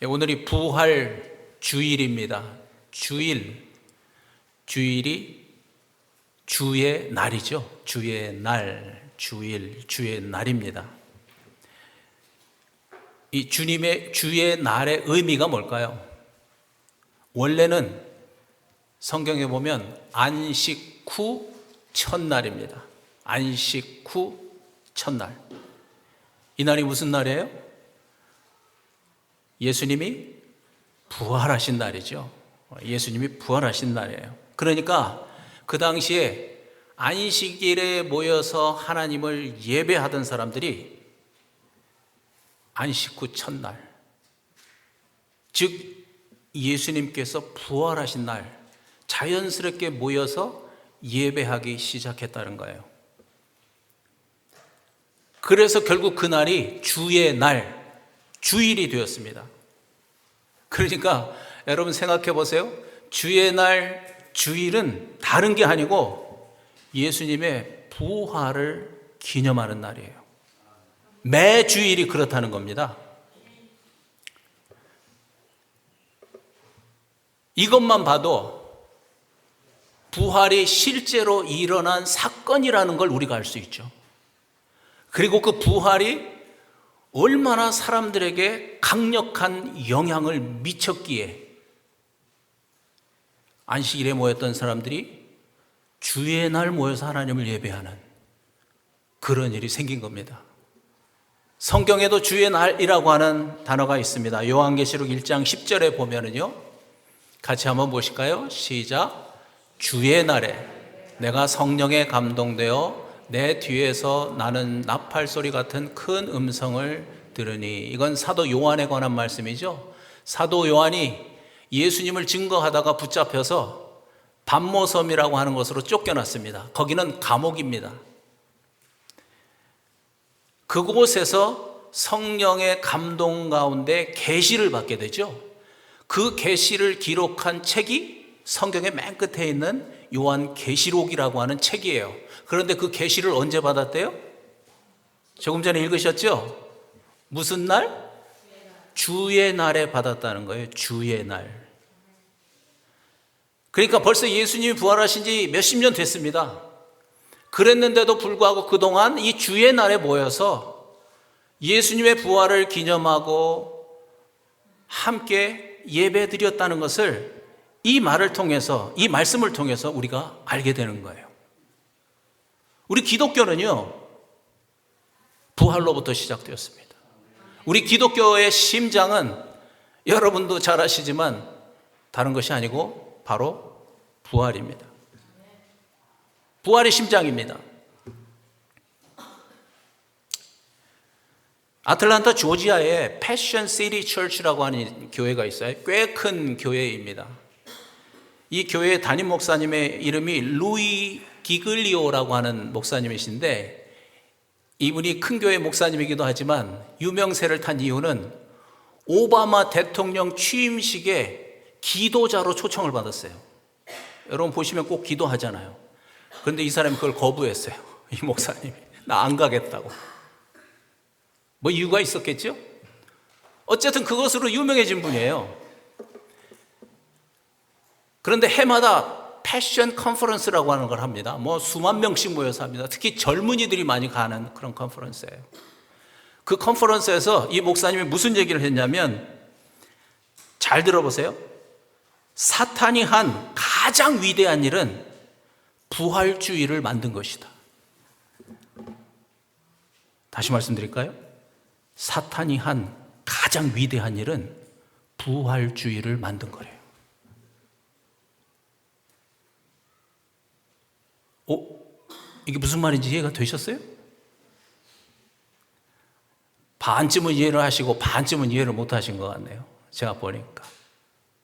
오늘이 부활 주일입니다. 주일이 주의 날이죠. 주의 날, 주의 날입니다. 이 주님의 주의 날의 의미가 뭘까요? 원래는 성경에 보면 안식 후 첫날입니다. 안식 후 첫날. 이 날이 무슨 날이에요? 예수님이 부활하신 날이죠. 예수님이 부활하신 날이에요. 그러니까 그 당시에 안식일에 모여서 하나님을 예배하던 사람들이 안식 후 첫날, 즉 예수님께서 부활하신 날 자연스럽게 모여서 예배하기 시작했다는 거예요. 그래서 결국 그날이 주의 날, 주일이 되었습니다. 그러니까 여러분 생각해 보세요. 주의 날, 주일은 다른 게 아니고 예수님의 부활을 기념하는 날이에요. 매 주일이 그렇다는 겁니다. 이것만 봐도 부활이 실제로 일어난 사건이라는 걸 우리가 알 수 있죠. 그리고 그 부활이 얼마나 사람들에게 강력한 영향을 미쳤기에 안식일에 모였던 사람들이 주의 날 모여서 하나님을 예배하는 그런 일이 생긴 겁니다. 성경에도 주의 날이라고 하는 단어가 있습니다. 요한계시록 1장 10절에 보면은요, 같이 한번 보실까요? 시작. 주의 날에 내가 성령에 감동되어 내 뒤에서 나는 나팔 소리 같은 큰 음성을 들으니, 이건 사도 요한에 관한 말씀이죠. 사도 요한이 예수님을 증거하다가 붙잡혀서 반모섬이라고 하는 곳으로 쫓겨났습니다. 거기는 감옥입니다. 그곳에서 성령의 감동 가운데 계시를 받게 되죠. 그 계시를 기록한 책이 성경의 맨 끝에 있는 요한계시록이라고 하는 책이에요. 그런데 그 계시를 언제 받았대요? 조금 전에 읽으셨죠? 무슨 날? 주의 날에 받았다는 거예요. 주의 날. 그러니까 벌써 예수님이 부활하신 지 몇십 년 됐습니다. 그랬는데도 불구하고 그동안 이 주의 날에 모여서 예수님의 부활을 기념하고 함께 예배드렸다는 것을 이 말을 통해서, 이 말씀을 통해서 우리가 알게 되는 거예요. 우리 기독교는요, 부활로부터 시작되었습니다. 우리 기독교의 심장은 여러분도 잘 아시지만 다른 것이 아니고 바로 부활입니다. 부활의 심장입니다. 아틀란타 조지아에 패션 시티 처치라고 하는 교회가 있어요. 꽤 큰 교회입니다. 이 교회의 담임 목사님의 이름이 루이 기글리오라고 하는 목사님이신데, 이분이 큰 교회 목사님이기도 하지만 유명세를 탄 이유는 오바마 대통령 취임식에 기도자로 초청을 받았어요. 여러분 보시면 꼭 기도하잖아요. 그런데 이 사람이 그걸 거부했어요. 이 목사님이 나 안 가겠다고. 뭐 이유가 있었겠죠? 어쨌든 그것으로 유명해진 분이에요. 그런데 해마다 패션 컨퍼런스라고 하는 걸 합니다. 뭐 수만 명씩 모여서 합니다. 특히 젊은이들이 많이 가는 그런 컨퍼런스예요. 그 컨퍼런스에서 이 목사님이 무슨 얘기를 했냐면, 잘 들어보세요. 사탄이 한 가장 위대한 일은 부활주의를 만든 것이다. 다시 말씀드릴까요? 사탄이 한 가장 위대한 일은 부활주의를 만든 거래요. 이게 무슨 말인지 이해가 되셨어요? 반쯤은 이해를 하시고 반쯤은 이해를 못 하신 것 같네요. 제가 보니까.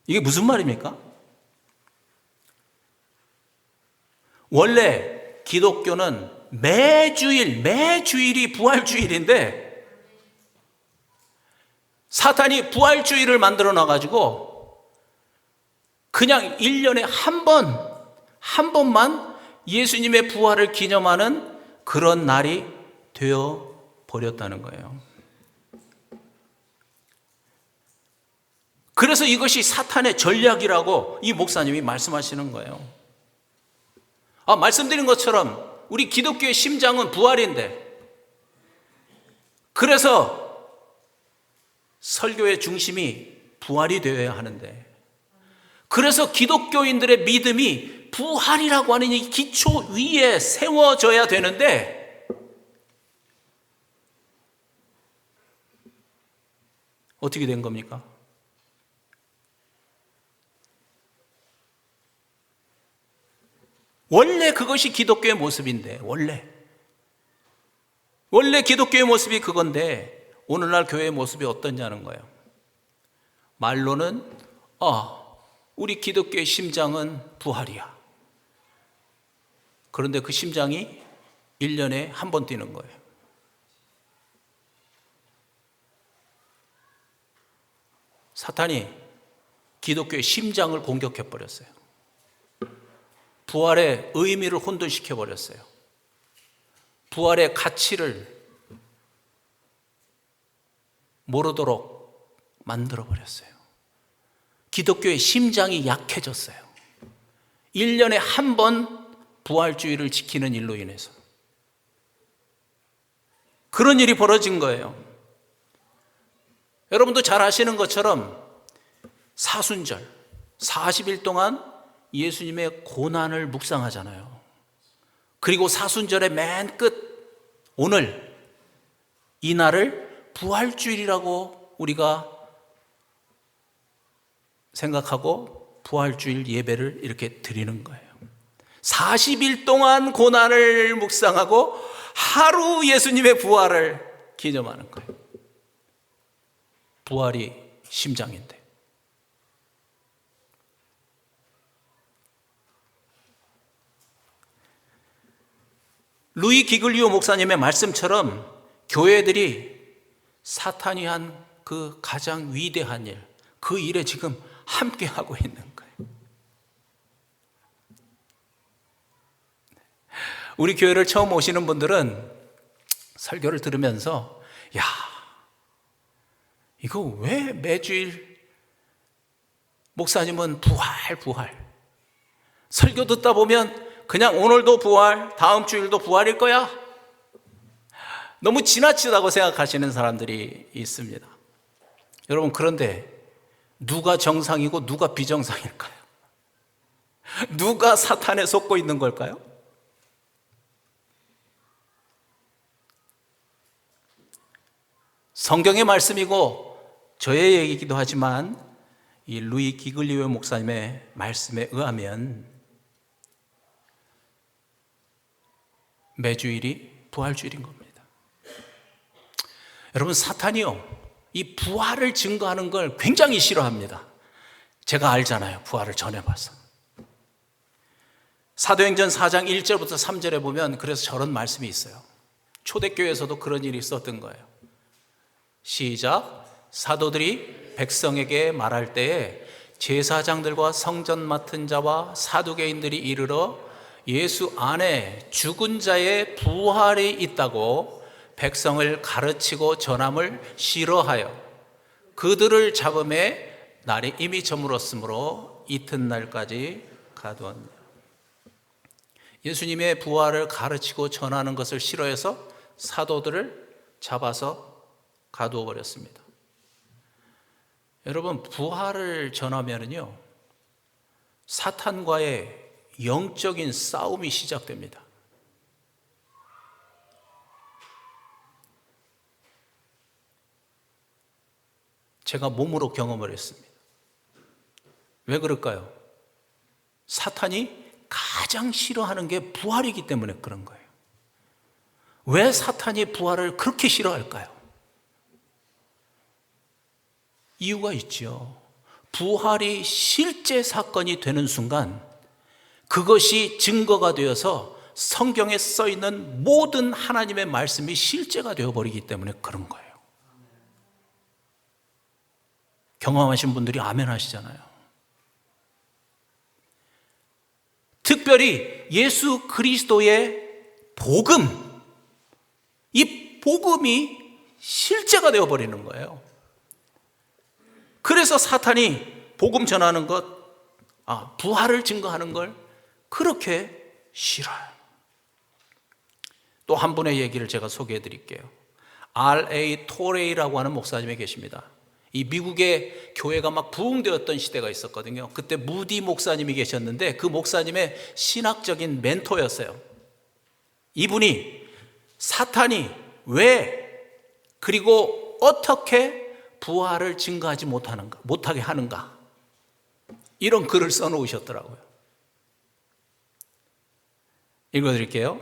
이게 무슨 말입니까? 원래 기독교는 매주일이 부활주일인데 사탄이 부활주의를 만들어 놔가지고 그냥 1년에 한 번만 예수님의 부활을 기념하는 그런 날이 되어 버렸다는 거예요. 그래서 이것이 사탄의 전략이라고 이 목사님이 말씀하시는 거예요. 말씀드린 것처럼 우리 기독교의 심장은 부활인데, 그래서 설교의 중심이 부활이 되어야 하는데, 그래서 기독교인들의 믿음이 부활이라고 하는 이 기초 위에 세워져야 되는데, 어떻게 된 겁니까? 원래 그것이 기독교의 모습인데, 원래 기독교의 모습이 그건데 오늘날 교회의 모습이 어떠냐는 거예요. 말로는 우리 기독교의 심장은 부활이야. 그런데 그 심장이 1년에 한 번 뛰는 거예요. 사탄이 기독교의 심장을 공격해 버렸어요. 부활의 의미를 혼돈시켜 버렸어요. 부활의 가치를 모르도록 만들어 버렸어요. 기독교의 심장이 약해졌어요. 1년에 한 번 부활주의를 지키는 일로 인해서 그런 일이 벌어진 거예요. 여러분도 잘 아시는 것처럼 사순절 40일 동안 예수님의 고난을 묵상하잖아요. 그리고 사순절의 맨 끝 오늘 이 날을 부활주일이라고 우리가 생각하고 부활주일 예배를 이렇게 드리는 거예요. 40일 동안 고난을 묵상하고 하루 예수님의 부활을 기념하는 거예요. 부활이 심장인데. 루이 기글리오 목사님의 말씀처럼 교회들이 사탄이 한 그 가장 위대한 일, 그 일에 지금 함께 하고 있는 거예요. 우리 교회를 처음 오시는 분들은 설교를 들으면서 이거 왜 매주일 목사님은 부활 설교 듣다 보면 그냥 오늘도 부활, 다음 주일도 부활일 거야? 너무 지나치다고 생각하시는 사람들이 있습니다. 여러분, 그런데 누가 정상이고 누가 비정상일까요? 누가 사탄에 속고 있는 걸까요? 성경의 말씀이고 저의 얘기이기도 하지만 이 루이 기글리오 목사님의 말씀에 의하면 매주일이 부활주일인 겁니다. 여러분, 사탄이요, 이 부활을 증거하는 걸 굉장히 싫어합니다. 제가 알잖아요. 부활을 전해봐서. 사도행전 4장 1절부터 3절에 보면 그래서 저런 말씀이 있어요. 초대교회에서도 그런 일이 있었던 거예요. 시작. 사도들이 백성에게 말할 때에 제사장들과 성전 맡은 자와 사두개인들이 이르러 예수 안에 죽은 자의 부활이 있다고 백성을 가르치고 전함을 싫어하여 그들을 잡음에 날이 이미 저물었으므로 이튿날까지 가두었느니라. 예수님의 부활을 가르치고 전하는 것을 싫어해서 사도들을 잡아서 가두어 버렸습니다. 여러분, 부활을 전하면은요, 사탄과의 영적인 싸움이 시작됩니다. 제가 몸으로 경험을 했습니다. 왜 그럴까요? 사탄이 가장 싫어하는 게 부활이기 때문에 그런 거예요. 왜 사탄이 부활을 그렇게 싫어할까요? 이유가 있죠. 부활이 실제 사건이 되는 순간 그것이 증거가 되어서 성경에 써 있는 모든 하나님의 말씀이 실제가 되어버리기 때문에 그런 거예요. 경험하신 분들이 아멘 하시잖아요. 특별히 예수 그리스도의 복음, 이 복음이 실제가 되어버리는 거예요. 그래서 사탄이 복음 전하는 것, 부활을 증거하는 걸 그렇게 싫어요. 또 한 분의 얘기를 제가 소개해 드릴게요. R.A. 토레이라고 하는 목사님이 계십니다. 이 미국의 교회가 막 부흥되었던 시대가 있었거든요. 그때 무디 목사님이 계셨는데 그 목사님의 신학적인 멘토였어요. 이분이 사탄이 왜 그리고 어떻게 부활을 증거하지 못하게 하는가, 이런 글을 써놓으셨더라고요. 읽어드릴게요.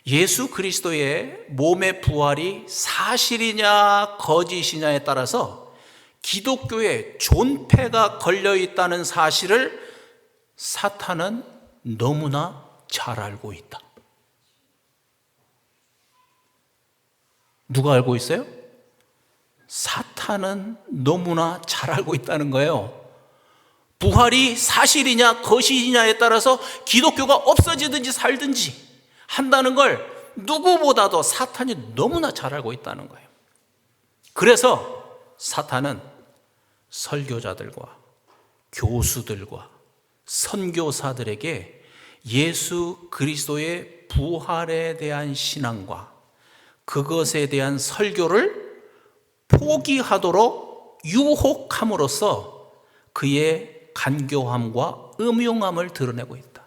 예수 그리스도의 몸의 부활이 사실이냐 거짓이냐에 따라서 기독교에 존폐가 걸려있다는 사실을 사탄은 너무나 잘 알고 있다. 누가 알고 있어요? 사탄은 너무나 잘 알고 있다는 거예요. 부활이 사실이냐 거짓이냐에 따라서 기독교가 없어지든지 살든지 한다는 걸 누구보다도 사탄이 너무나 잘 알고 있다는 거예요. 그래서 사탄은 설교자들과 교수들과 선교사들에게 예수 그리스도의 부활에 대한 신앙과 그것에 대한 설교를 포기하도록 유혹함으로써 그의 간교함과 음흉함을 드러내고 있다.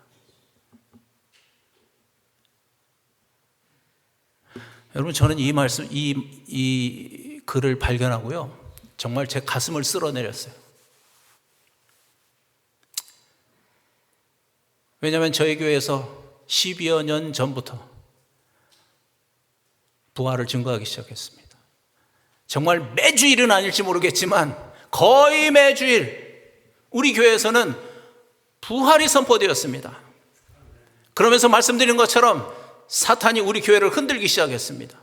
여러분, 저는 이 말씀, 이 글을 발견하고요, 정말 제 가슴을 쓸어내렸어요. 왜냐하면 저희 교회에서 10여 년 전부터 부활을 증거하기 시작했습니다. 정말 매주일은 아닐지 모르겠지만 거의 매주일 우리 교회에서는 부활이 선포되었습니다. 그러면서 말씀드린 것처럼 사탄이 우리 교회를 흔들기 시작했습니다.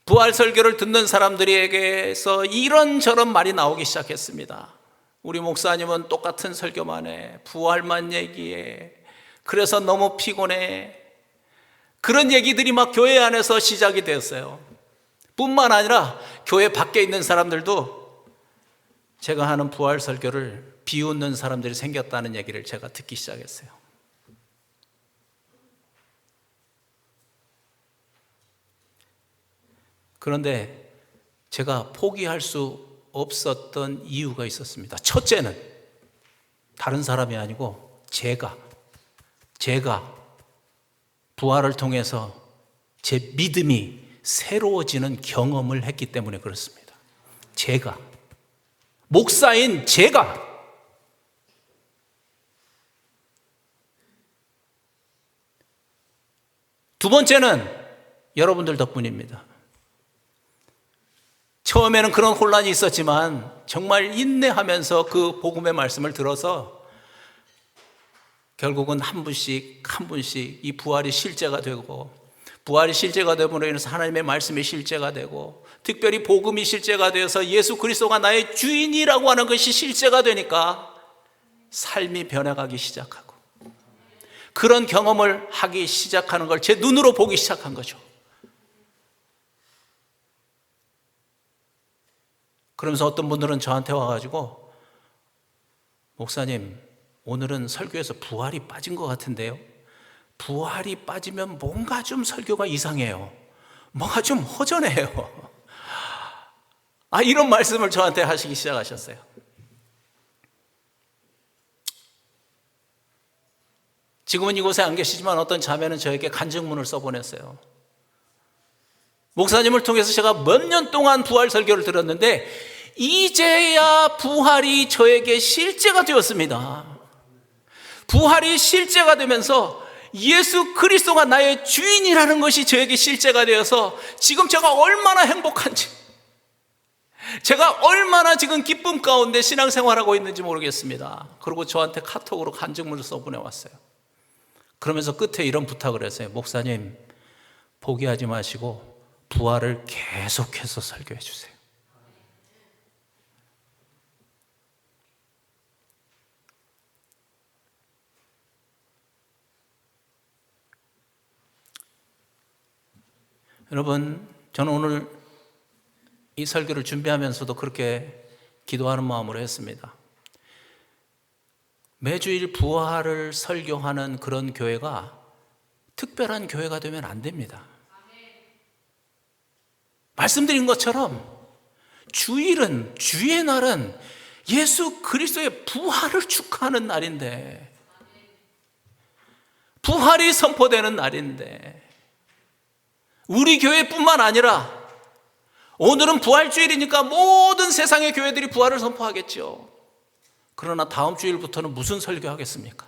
부활 설교를 듣는 사람들에게서 이런저런 말이 나오기 시작했습니다. 우리 목사님은 똑같은 설교만 해, 부활만 얘기해, 그래서 너무 피곤해, 그런 얘기들이 막 교회 안에서 시작이 되었어요. 뿐만 아니라 교회 밖에 있는 사람들도 제가 하는 부활 설교를 비웃는 사람들이 생겼다는 얘기를 제가 듣기 시작했어요. 그런데 제가 포기할 수 없었던 이유가 있었습니다. 첫째는 다른 사람이 아니고 제가 부활을 통해서 제 믿음이 새로워지는 경험을 했기 때문에 그렇습니다. 제가, 목사인 제가. 두 번째는 여러분들 덕분입니다. 처음에는 그런 혼란이 있었지만 정말 인내하면서 그 복음의 말씀을 들어서 결국은 한 분씩 이 부활이 실제가 되고, 부활이 실제가 됨으로 인해서 하나님의 말씀이 실제가 되고, 특별히 복음이 실제가 되어서 예수 그리스도가 나의 주인이라고 하는 것이 실제가 되니까 삶이 변해가기 시작하고, 그런 경험을 하기 시작하는 걸 제 눈으로 보기 시작한 거죠. 그러면서 어떤 분들은 저한테 와가지고, 목사님, 오늘은 설교에서 부활이 빠진 것 같은데요. 부활이 빠지면 뭔가 좀 설교가 이상해요. 뭔가 좀 허전해요. 이런 말씀을 저한테 하시기 시작하셨어요. 지금은 이곳에 안 계시지만 어떤 자매는 저에게 간증문을 써보냈어요. 목사님을 통해서 제가 몇 년 동안 부활 설교를 들었는데 이제야 부활이 저에게 실제가 되었습니다. 부활이 실제가 되면서 예수 그리스도가 나의 주인이라는 것이 저에게 실제가 되어서 지금 제가 얼마나 행복한지, 제가 얼마나 지금 기쁨 가운데 신앙생활하고 있는지 모르겠습니다. 그리고 저한테 카톡으로 간증문을 써보내왔어요. 그러면서 끝에 이런 부탁을 했어요. 목사님, 포기하지 마시고 부활을 계속해서 설교해 주세요. 여러분, 저는 오늘 이 설교를 준비하면서도 그렇게 기도하는 마음으로 했습니다. 매주일 부활을 설교하는 그런 교회가 특별한 교회가 되면 안 됩니다. 말씀드린 것처럼 주일은, 주의 날은 예수 그리스도의 부활을 축하하는 날인데, 부활이 선포되는 날인데, 우리 교회뿐만 아니라 오늘은 부활주일이니까 모든 세상의 교회들이 부활을 선포하겠죠. 그러나 다음 주일부터는 무슨 설교하겠습니까?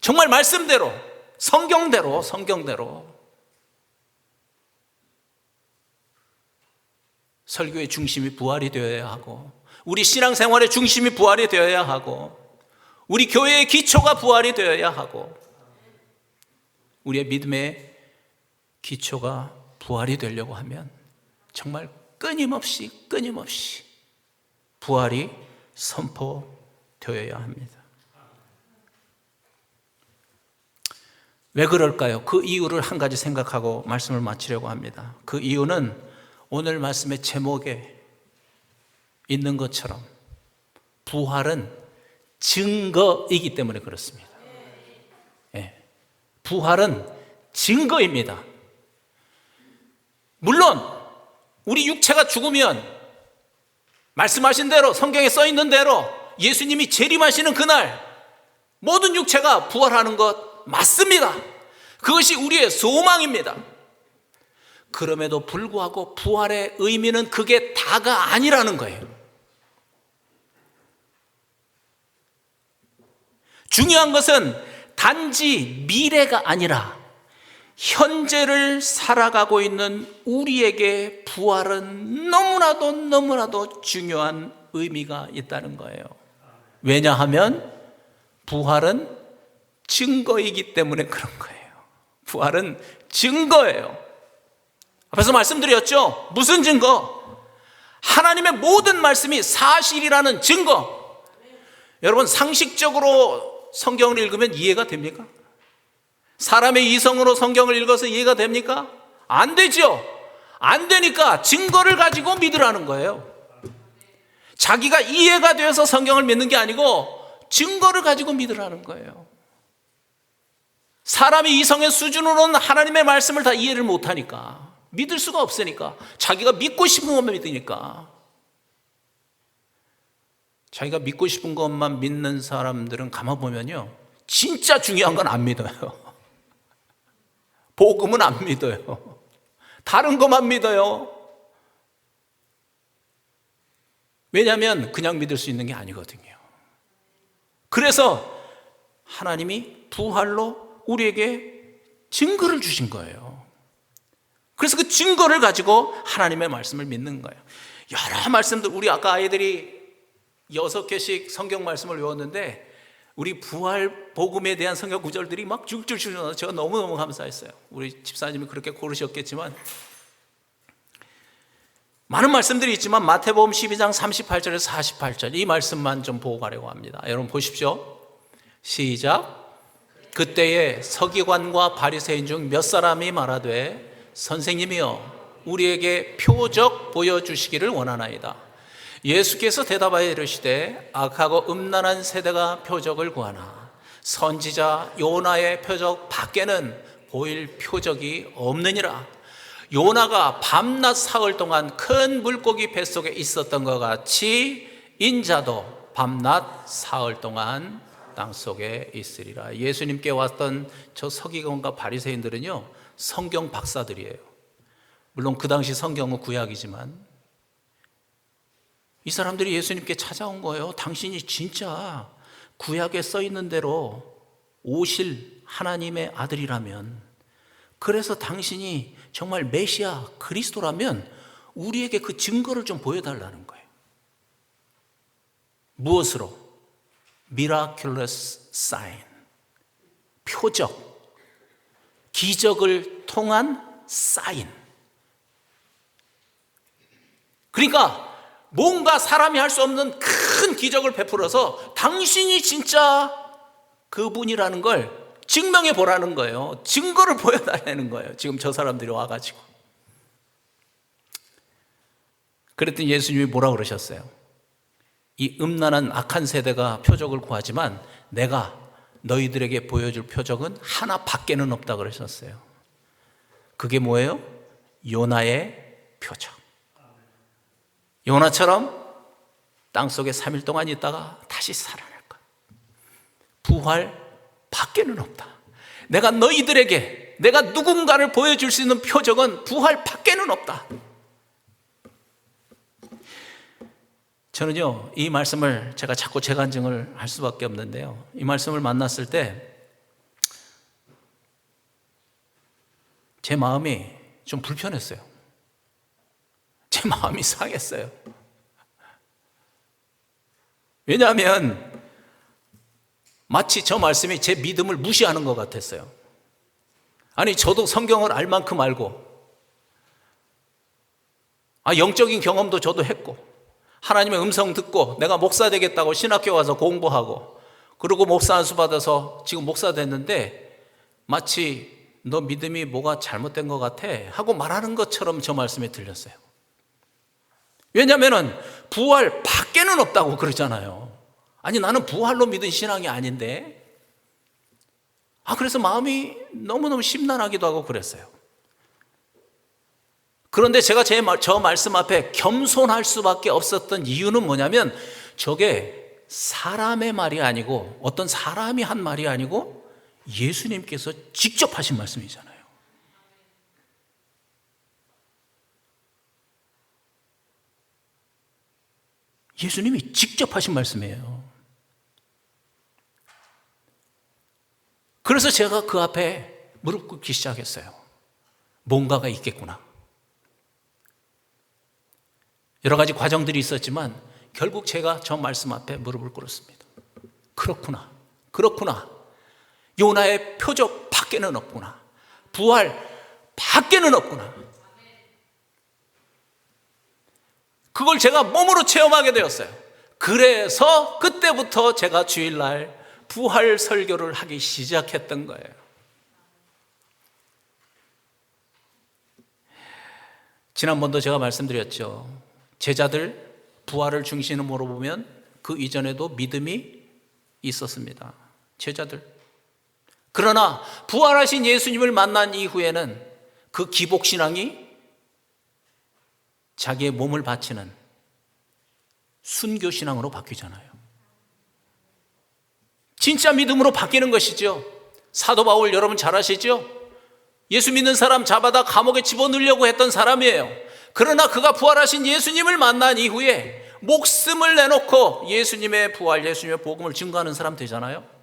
정말 말씀대로, 성경대로 설교의 중심이 부활이 되어야 하고, 우리 신앙생활의 중심이 부활이 되어야 하고, 우리 교회의 기초가 부활이 되어야 하고, 우리의 믿음의 기초가 부활이 되려고 하면 정말 끊임없이 부활이 선포되어야 합니다. 왜 그럴까요? 그 이유를 한 가지 생각하고 말씀을 마치려고 합니다. 그 이유는 오늘 말씀의 제목에 있는 것처럼 부활은 증거이기 때문에 그렇습니다. 부활은 증거입니다. 물론 우리 육체가 죽으면 말씀하신 대로, 성경에 써 있는 대로 예수님이 재림하시는 그날 모든 육체가 부활하는 것 맞습니다. 그것이 우리의 소망입니다. 그럼에도 불구하고 부활의 의미는 그게 다가 아니라는 거예요. 중요한 것은 단지 미래가 아니라 현재를 살아가고 있는 우리에게 부활은 너무나도 중요한 의미가 있다는 거예요. 왜냐하면 부활은 증거이기 때문에 그런 거예요. 부활은 증거예요. 앞에서 말씀드렸죠? 무슨 증거? 하나님의 모든 말씀이 사실이라는 증거. 여러분, 상식적으로 성경을 읽으면 이해가 됩니까? 사람의 이성으로 성경을 읽어서 이해가 됩니까? 안 되죠. 안 되니까 증거를 가지고 믿으라는 거예요. 자기가 이해가 되어서 성경을 믿는 게 아니고 증거를 가지고 믿으라는 거예요. 사람이 이성의 수준으로는 하나님의 말씀을 다 이해를 못하니까, 믿을 수가 없으니까, 자기가 믿고 싶은 것만 믿으니까. 자기가 믿고 싶은 것만 믿는 사람들은 가만 보면요, 진짜 중요한 건 안 믿어요. 복음은 안 믿어요. 다른 것만 믿어요. 왜냐하면 그냥 믿을 수 있는 게 아니거든요. 그래서 하나님이 부활로 우리에게 증거를 주신 거예요. 그래서 그 증거를 가지고 하나님의 말씀을 믿는 거예요. 여러 말씀들, 우리 아까 아이들이 6개씩 성경 말씀을 외웠는데 우리 부활 복음에 대한 성경 구절들이 막 줄줄줄 나와서 제가 너무너무 감사했어요. 우리 집사님이 그렇게 고르셨겠지만 많은 말씀들이 있지만 마태복음 12장 38절에서 48절 이 말씀만 좀 보고 가려고 합니다. 여러분 보십시오. 시작. 그때에 서기관과 바리새인 중 몇 사람이 말하되 선생님이여 우리에게 표적 보여주시기를 원하나이다. 예수께서 대답하여 이르시되 악하고 음란한 세대가 표적을 구하나 선지자 요나의 표적 밖에는 보일 표적이 없느니라. 요나가 밤낮 사흘 동안 큰 물고기 뱃속에 있었던 것 같이 인자도 밤낮 사흘 동안 땅속에 있으리라. 예수님께 왔던 저 서기관과 바리새인들은요, 성경 박사들이에요. 물론 그 당시 성경은 구약이지만 이 사람들이 예수님께 찾아온 거예요. 당신이 진짜 구약에 써 있는 대로 오실 하나님의 아들이라면, 그래서 당신이 정말 메시아 그리스도라면 우리에게 그 증거를 좀 보여달라는 거예요. 무엇으로? miraculous sign, 표적, 기적을 통한 사인. 그러니까 뭔가 사람이 할 수 없는 큰 기적을 베풀어서 당신이 진짜 그분이라는 걸 증명해 보라는 거예요. 증거를 보여달라는 거예요. 지금 저 사람들이 와가지고. 그랬더니 예수님이 뭐라 그러셨어요? 이 음란한 악한 세대가 표적을 구하지만 내가 너희들에게 보여줄 표적은 하나 밖에는 없다 그러셨어요. 그게 뭐예요? 요나의 표적. 요나처럼 땅속에 3일 동안 있다가 다시 살아날 것. 부활 밖에는 없다. 내가 너희들에게 내가 누군가를 보여줄 수 있는 표적은 부활 밖에는 없다. 저는요, 이 말씀을 제가 자꾸 재간증을 할 수밖에 없는데요, 이 말씀을 만났을 때 제 마음이 좀 불편했어요. 제 마음이 상했어요. 왜냐하면 마치 저 말씀이 제 믿음을 무시하는 것 같았어요. 아니, 저도 성경을 알 만큼 알고, 영적인 경험도 저도 했고, 하나님의 음성 듣고 내가 목사 되겠다고 신학교 와서 공부하고, 그리고 목사 안수 받아서 지금 목사 됐는데 마치 너 믿음이 뭐가 잘못된 것 같아 하고 말하는 것처럼 저 말씀에 들렸어요. 왜냐하면 부활 밖에는 없다고 그러잖아요. 아니, 나는 부활로 믿은 신앙이 아닌데. 그래서 마음이 너무너무 심란하기도 하고 그랬어요. 그런데 제가 저 말씀 앞에 겸손할 수밖에 없었던 이유는 뭐냐면, 저게 사람의 말이 아니고, 어떤 사람이 한 말이 아니고 예수님께서 직접 하신 말씀이잖아요. 예수님이 직접 하신 말씀이에요. 그래서 제가 그 앞에 무릎 꿇기 시작했어요. 뭔가가 있겠구나. 여러 가지 과정들이 있었지만 결국 제가 저 말씀 앞에 무릎을 꿇었습니다. 그렇구나. 요나의 표적 밖에는 없구나. 부활 밖에는 없구나. 그걸 제가 몸으로 체험하게 되었어요. 그래서 그때부터 제가 주일날 부활 설교를 하기 시작했던 거예요. 지난번도 제가 말씀드렸죠. 제자들 부활을 중심으로 보면 그 이전에도 믿음이 있었습니다. 제자들. 그러나 부활하신 예수님을 만난 이후에는 그 기복신앙이 자기의 몸을 바치는 순교신앙으로 바뀌잖아요. 진짜 믿음으로 바뀌는 것이죠. 사도 바울 여러분 잘 아시죠? 예수 믿는 사람 잡아다 감옥에 집어넣으려고 했던 사람이에요. 그러나 그가 부활하신 예수님을 만난 이후에 목숨을 내놓고 예수님의 부활, 예수님의 복음을 증거하는 사람 되잖아요.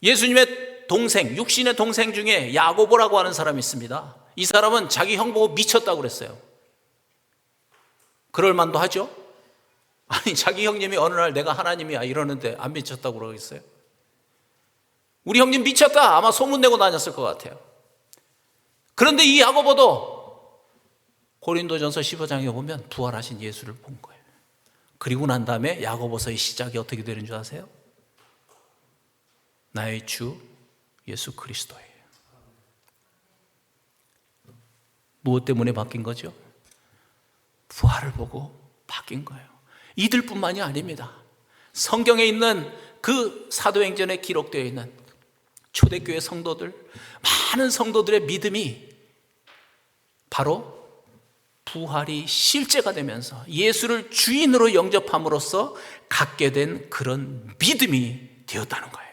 예수님의 동생, 육신의 동생 중에 야고보라고 하는 사람이 있습니다. 이 사람은 자기 형 보고 미쳤다고 그랬어요. 그럴 만도 하죠. 아니, 자기 형님이 어느 날 내가 하나님이야 이러는데 안 미쳤다고 그러겠어요? 우리 형님 미쳤다 아마 소문내고 다녔을 것 같아요. 그런데 이 야고보도 고린도전서 15장에 보면 부활하신 예수를 본 거예요. 그리고 난 다음에 야고보서의 시작이 어떻게 되는 줄 아세요? 나의 주 예수 그리스도예요. 무엇 때문에 바뀐 거죠? 부활을 보고 바뀐 거예요. 이들뿐만이 아닙니다. 성경에 있는 그 사도행전에 기록되어 있는 초대교회 성도들, 많은 성도들의 믿음이 바로 부활이 실제가 되면서 예수를 주인으로 영접함으로써 갖게 된 그런 믿음이 되었다는 거예요.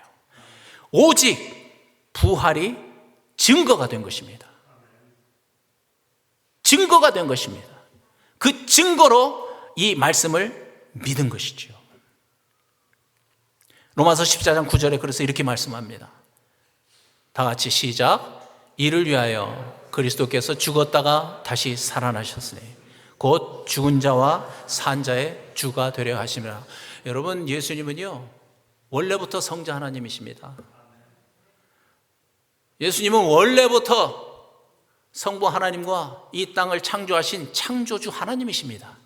오직 부활이 증거가 된 것입니다. 증거가 된 것입니다. 그 증거로 이 말씀을 믿은 것이죠. 로마서 14장 9절에 그래서 이렇게 말씀합니다. 다 같이 시작. 이를 위하여 그리스도께서 죽었다가 다시 살아나셨으니 곧 죽은 자와 산 자의 주가 되려 하심이라. 여러분, 예수님은요 원래부터 성자 하나님이십니다. 예수님은 원래부터 성부 하나님과 이 땅을 창조하신 창조주 하나님이십니다.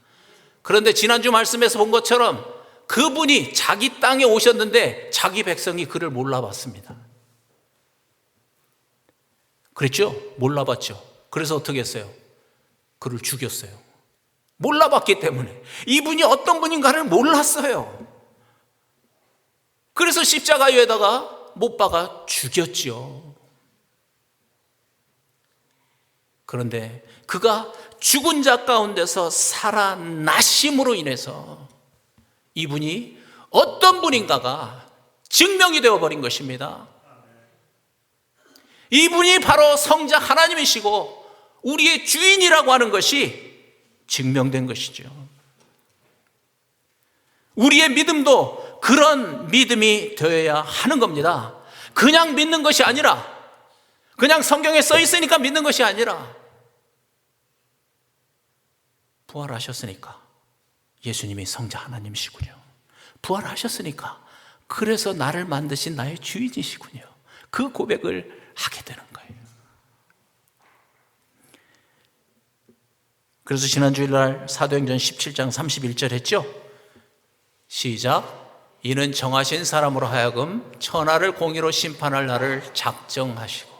그런데 지난주 말씀에서 본 것처럼 그분이 자기 땅에 오셨는데 자기 백성이 그를 몰라봤습니다. 그랬죠? 몰라봤죠. 그래서 어떻게 했어요? 그를 죽였어요. 몰라봤기 때문에, 이분이 어떤 분인가를 몰랐어요. 그래서 십자가 위에다가 못 박아 죽였지요. 그런데 그가 죽은 자 가운데서 살아나심으로 인해서 이분이 어떤 분인가가 증명이 되어버린 것입니다. 이분이 바로 성자 하나님이시고 우리의 주인이라고 하는 것이 증명된 것이죠. 우리의 믿음도 그런 믿음이 되어야 하는 겁니다. 그냥 믿는 것이 아니라, 그냥 성경에 써 있으니까 믿는 것이 아니라, 부활하셨으니까 예수님이 성자 하나님이시군요. 부활하셨으니까 그래서 나를 만드신 나의 주인이시군요. 그 고백을 하게 되는 거예요. 그래서 지난 주일날 사도행전 17장 31절 했죠? 시작. 이는 정하신 사람으로 하여금 천하를 공의로 심판할 날을 작정하시고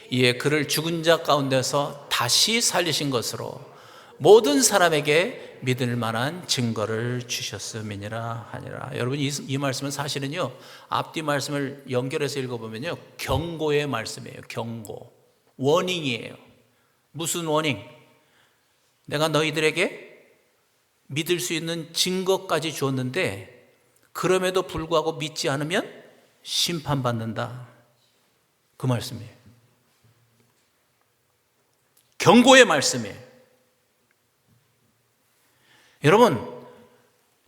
이에 그를 죽은 자 가운데서 다시 살리신 것으로 모든 사람에게 믿을 만한 증거를 주셨음이니라 하니라. 여러분, 이 말씀은 사실은요, 앞뒤 말씀을 연결해서 읽어보면요, 경고의 말씀이에요. 경고, 워닝이에요. 무슨 워닝? 내가 너희들에게 믿을 수 있는 증거까지 주었는데 그럼에도 불구하고 믿지 않으면 심판받는다. 그 말씀이에요. 경고의 말씀이에요. 여러분,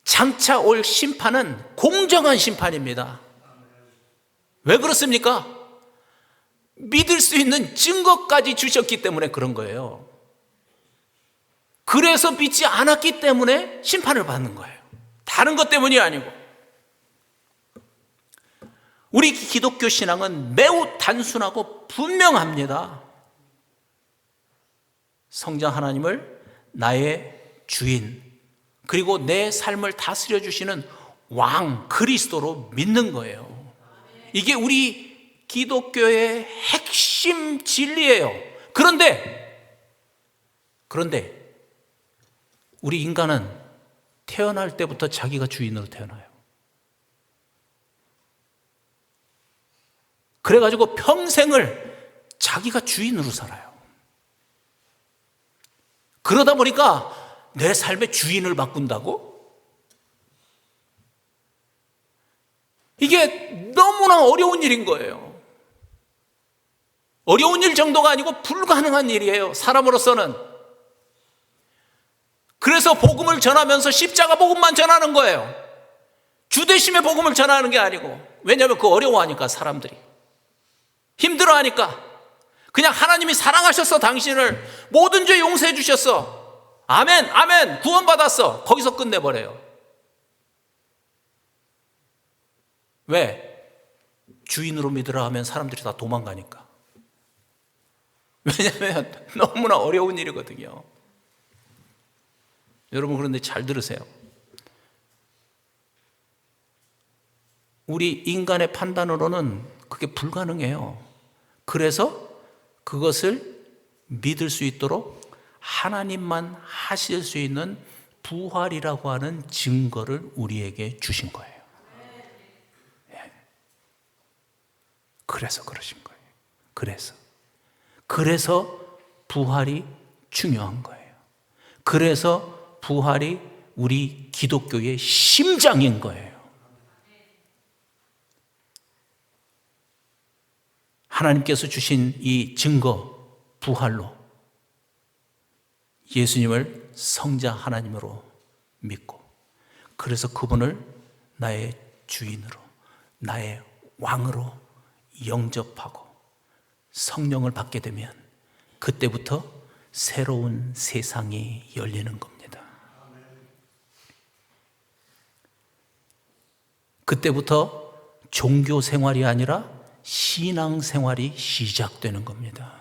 장차 올 심판은 공정한 심판입니다. 왜 그렇습니까? 믿을 수 있는 증거까지 주셨기 때문에 그런 거예요. 그래서 믿지 않았기 때문에 심판을 받는 거예요. 다른 것 때문이 아니고. 우리 기독교 신앙은 매우 단순하고 분명합니다. 성자 하나님을 나의 주인, 그리고 내 삶을 다스려 주시는 왕 그리스도로 믿는 거예요. 이게 우리 기독교의 핵심 진리예요. 그런데 우리 인간은 태어날 때부터 자기가 주인으로 태어나요. 그래가지고 평생을 자기가 주인으로 살아요. 그러다 보니까 내 삶의 주인을 바꾼다고? 이게 너무나 어려운 일인 거예요. 어려운 일 정도가 아니고 불가능한 일이에요, 사람으로서는. 그래서 복음을 전하면서 십자가 복음만 전하는 거예요. 주대심의 복음을 전하는 게 아니고. 왜냐하면 그 어려워하니까, 사람들이 힘들어하니까. 그냥 하나님이 사랑하셨어, 당신을 모든 죄 용서해 주셨어, 아멘 아멘, 구원받았어, 거기서 끝내버려요. 왜? 주인으로 믿으라 하면 사람들이 다 도망가니까. 왜냐하면 너무나 어려운 일이거든요. 여러분, 그런데 잘 들으세요. 우리 인간의 판단으로는 그게 불가능해요. 그래서 그것을 믿을 수 있도록 하나님만 하실 수 있는 부활이라고 하는 증거를 우리에게 주신 거예요. 그래서 그러신 거예요. 그래서 부활이 중요한 거예요. 그래서 부활이 우리 기독교의 심장인 거예요. 하나님께서 주신 이 증거, 부활로 예수님을 성자 하나님으로 믿고, 그래서 그분을 나의 주인으로, 나의 왕으로 영접하고 성령을 받게 되면 그때부터 새로운 세상이 열리는 겁니다. 그때부터 종교 생활이 아니라 신앙 생활이 시작되는 겁니다.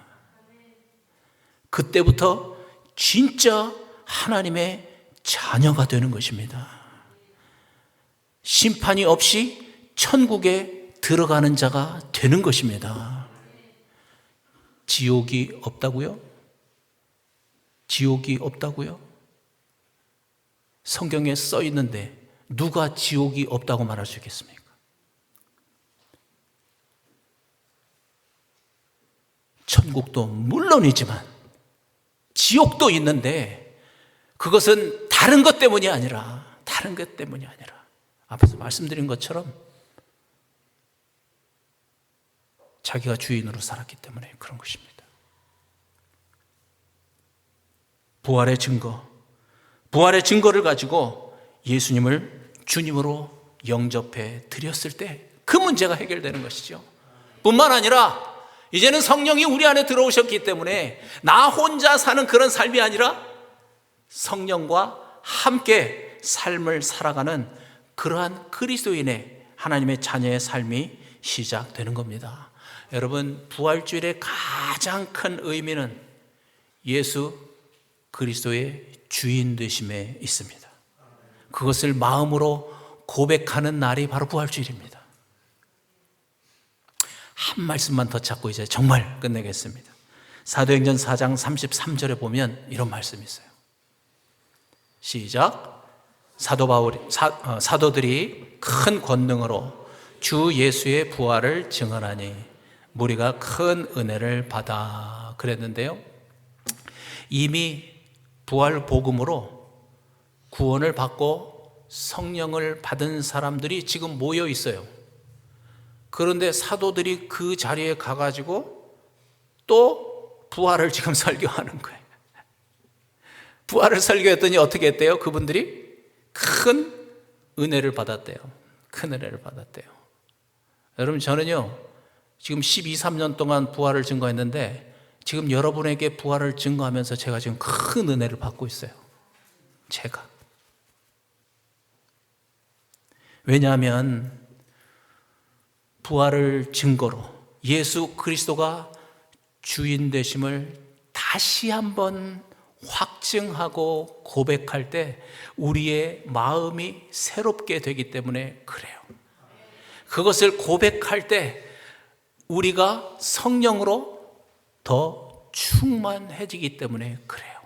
그때부터 진짜 하나님의 자녀가 되는 것입니다. 심판이 없이 천국에 들어가는 자가 되는 것입니다. 지옥이 없다고요? 지옥이 없다고요? 성경에 써 있는데 누가 지옥이 없다고 말할 수 있겠습니까? 천국도 물론이지만 지옥도 있는데 그것은 다른 것 때문이 아니라 앞에서 말씀드린 것처럼 자기가 주인으로 살았기 때문에 그런 것입니다. 부활의 증거를 가지고 예수님을 주님으로 영접해 드렸을 때 그 문제가 해결되는 것이죠. 뿐만 아니라 이제는 성령이 우리 안에 들어오셨기 때문에 나 혼자 사는 그런 삶이 아니라 성령과 함께 삶을 살아가는 그러한 그리스도인의 하나님의 자녀의 삶이 시작되는 겁니다. 여러분, 부활주일의 가장 큰 의미는 예수 그리스도의 주인 되심에 있습니다. 그것을 마음으로 고백하는 날이 바로 부활주일입니다. 한 말씀만 더 찾고 이제 정말 끝내겠습니다. 사도행전 4장 33절에 보면 이런 말씀이 있어요. 시작. 사도들이 큰 권능으로 주 예수의 부활을 증언하니 무리가 큰 은혜를 받아 그랬는데요. 이미 부활 복음으로 구원을 받고 성령을 받은 사람들이 지금 모여 있어요. 그런데 사도들이 그 자리에 가가지고 또 부활을 지금 설교하는 거예요. 부활을 설교했더니 어떻게 했대요? 그분들이 큰 은혜를 받았대요. 큰 은혜를 받았대요. 여러분, 저는요 지금 12, 13년 동안 부활을 증거했는데 지금 여러분에게 부활을 증거하면서 제가 지금 큰 은혜를 받고 있어요. 제가. 왜냐하면 부활을 증거로 예수 그리스도가 주인 되심을 다시 한번 확증하고 고백할 때 우리의 마음이 새롭게 되기 때문에 그래요. 그것을 고백할 때 우리가 성령으로 더 충만해지기 때문에 그래요.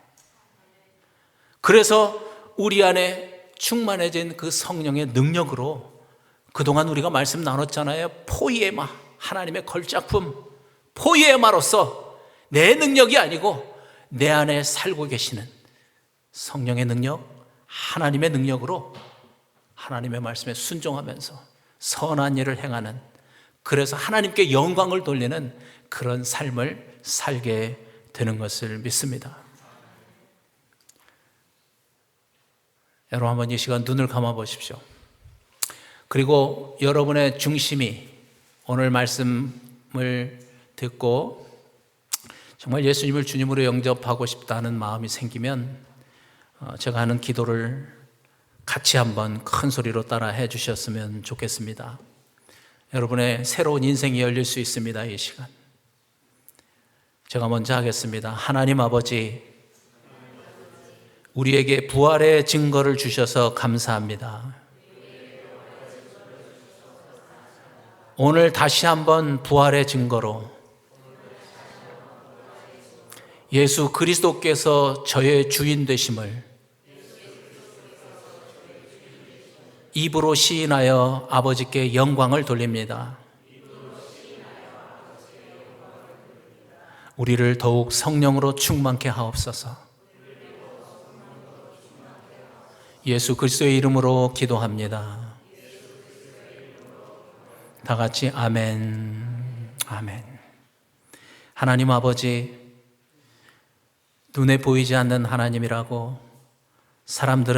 그래서 우리 안에 충만해진 그 성령의 능력으로 그동안 우리가 말씀 나눴잖아요. 포이에마, 하나님의 걸작품 포이에마로서 내 능력이 아니고 내 안에 살고 계시는 성령의 능력, 하나님의 능력으로 하나님의 말씀에 순종하면서 선한 일을 행하는, 그래서 하나님께 영광을 돌리는 그런 삶을 살게 되는 것을 믿습니다. 여러분, 한번 이 시간 눈을 감아 보십시오. 그리고 여러분의 중심이 오늘 말씀을 듣고 정말 예수님을 주님으로 영접하고 싶다는 마음이 생기면 제가 하는 기도를 같이 한번 큰 소리로 따라 해 주셨으면 좋겠습니다. 여러분의 새로운 인생이 열릴 수 있습니다. 이 시간 제가 먼저 하겠습니다. 하나님 아버지, 우리에게 부활의 증거를 주셔서 감사합니다. 오늘 다시 한번 부활의 증거로 예수 그리스도께서 저의 주인 되심을 입으로 시인하여 아버지께 영광을 돌립니다. 우리를 더욱 성령으로 충만케 하옵소서. 예수 그리스도의 이름으로 기도합니다. 다 같이 아멘, 아멘. 하나님 아버지, 눈에 보이지 않는 하나님이라고 사람들은